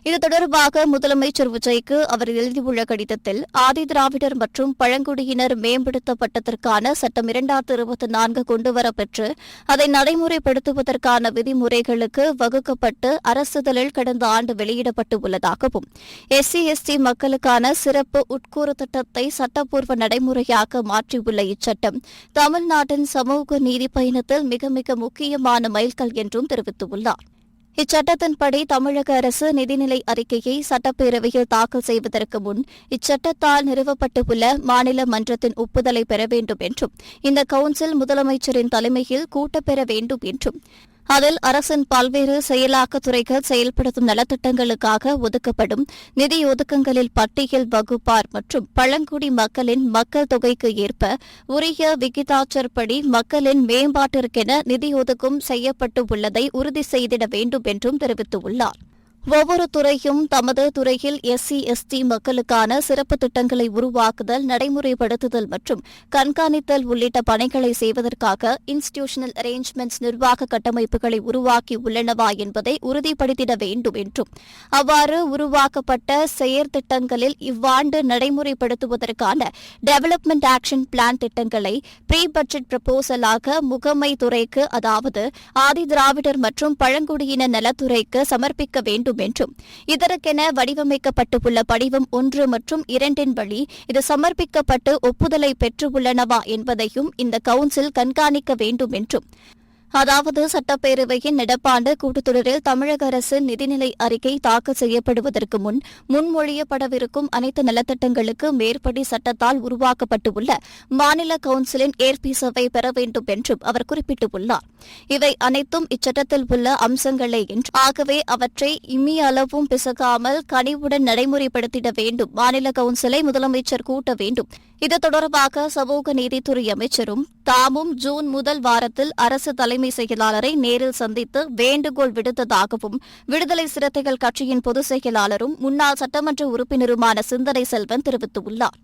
இது தொடர்பாக முதலமைச்சர் விஜய்க்கு அவர் எழுதியுள்ள கடிதத்தில் ஆதி திராவிடர் மற்றும் பழங்குடியினர் மேம்படுத்தப்பட்டதற்கான சட்டம் 2024 கொண்டுவரப்பெற்று அதை நடைமுறைப்படுத்துவதற்கான விதிமுறைகளுக்கு வகுக்கப்பட்டு அரசிதழில் கடந்த ஆண்டு வெளியிடப்பட்டு உள்ளதாகவும் SC/ST மக்களுக்கான சிறப்பு உட்கூறு திட்டத்தை சட்டப்பூர்வ நடைமுறையாக மாற்றியுள்ள இச்சட்டம் தமிழ்நாட்டின் சமூக நீதி பயணத்தில் மிக மிக முக்கியமான மைல்கல் என்றும் தெரிவித்துள்ளார். இச்சட்டத்தின்படி தமிழக அரசு நிதிநிலை அறிக்கையை சட்டப்பேரவையில் தாக்கல் செய்வதற்கு முன் இச்சட்டத்தால் நிறுவப்பட்டுள்ள மாநில மன்றத்தின் ஒப்புதலை பெற வேண்டும் என்றும் இந்த கவுன்சில் முதலமைச்சரின் தலைமையில் கூட்டப்பெற வேண்டும் என்றும் அதில் அரசின் பல்வேறு செயலாக்கத் துறைகள் செயல்படுத்தும் நலத்திட்டங்களுக்காக ஒதுக்கப்படும் நிதி ஒதுக்கங்களில் பட்டியல் வகுப்பார் மற்றும் பழங்குடி மக்களின் மக்கள் தொகைக்கு ஏற்ப உரிய விகிதாச்சாரப்படி மக்களின் மேம்பாட்டிற்கென நிதி ஒதுக்கும் செய்யப்பட்டு உள்ளதை உறுதி செய்திட வேண்டும் என்றும் தெரிவித்துள்ளார். ஒவ்வொரு துறையும் தமது துறையில் SC/ST மக்களுக்கான சிறப்பு திட்டங்களை உருவாக்குதல், நடைமுறைப்படுத்துதல் மற்றும் கண்காணித்தல் உள்ளிட்ட பணிகளை செய்வதற்காக இன்ஸ்டிடியூஷனல் அரேஞ்ச்மெண்ட்ஸ் நிர்வாக கட்டமைப்புகளை உருவாக்கி உள்ளனவா என்பதை உறுதிப்படுத்திட வேண்டும் என்றும் அவ்வாறு உருவாக்கப்பட்ட செயற்திட்டங்களில் இவ்வாண்டு நடைமுறைப்படுத்துவதற்கான டெவலப்மெண்ட் ஆக்ஷன் பிளான் திட்டங்களை ப்ரீ பட்ஜெட் ப்ரப்போசலாக முகமை துறைக்கு, அதாவது ஆதி திராவிடர் மற்றும் பழங்குடியின நலத்துறைக்கு சமர்ப்பிக்க வேண்டும் என்றும் இதற்கென வடிவமைக்கப்பட்டுள்ள படிவம் 1 மற்றும் 2 வழி இது சமர்ப்பிக்கப்பட்டு ஒப்புதலை பெற்றுள்ளனவா என்பதையும் இந்த கவுன்சில் கண்காணிக்க வேண்டும் என்றும், அதாவது சட்டப்பேரவையின் நடப்பாண்டு கூட்டத்தொடரில் தமிழக அரசின் நிதிநிலை அறிக்கை தாக்கல் செய்யப்படுவதற்கு முன்மொழியப்படவிருக்கும் அனைத்து நலத்திட்டங்களுக்கு மேற்படி சட்டத்தால் உருவாக்கப்பட்டுள்ள மாநில கவுன்சிலின் ஏற்பீசவை பெற வேண்டும் என்றும் அவர் குறிப்பிட்டுள்ளார். இவை அனைத்தும் இச்சட்டத்தில் உள்ள அம்சங்களே என்று, ஆகவே அவற்றை இம்மியளவும் பிசகாமல் கனிவுடன் நடைமுறைப்படுத்திட வேண்டும். மாநில கவுன்சிலை முதலமைச்சர் கூட்ட வேண்டும். இது தொடர்பாக சமூக நீதித்துறை அமைச்சரும் தாமும் ஜூன் முதல் வாரத்தில் அரசு தலைமை செயலாளரை நேரில் சந்தித்து வேண்டுகோள் விடுத்ததாகவும் விடுதலை சிறுத்தைகள் கட்சியின் பொதுச் செயலாளரும் முன்னாள் சட்டமன்ற உறுப்பினருமான சிந்தனை செல்வன் தெரிவித்துள்ளார்.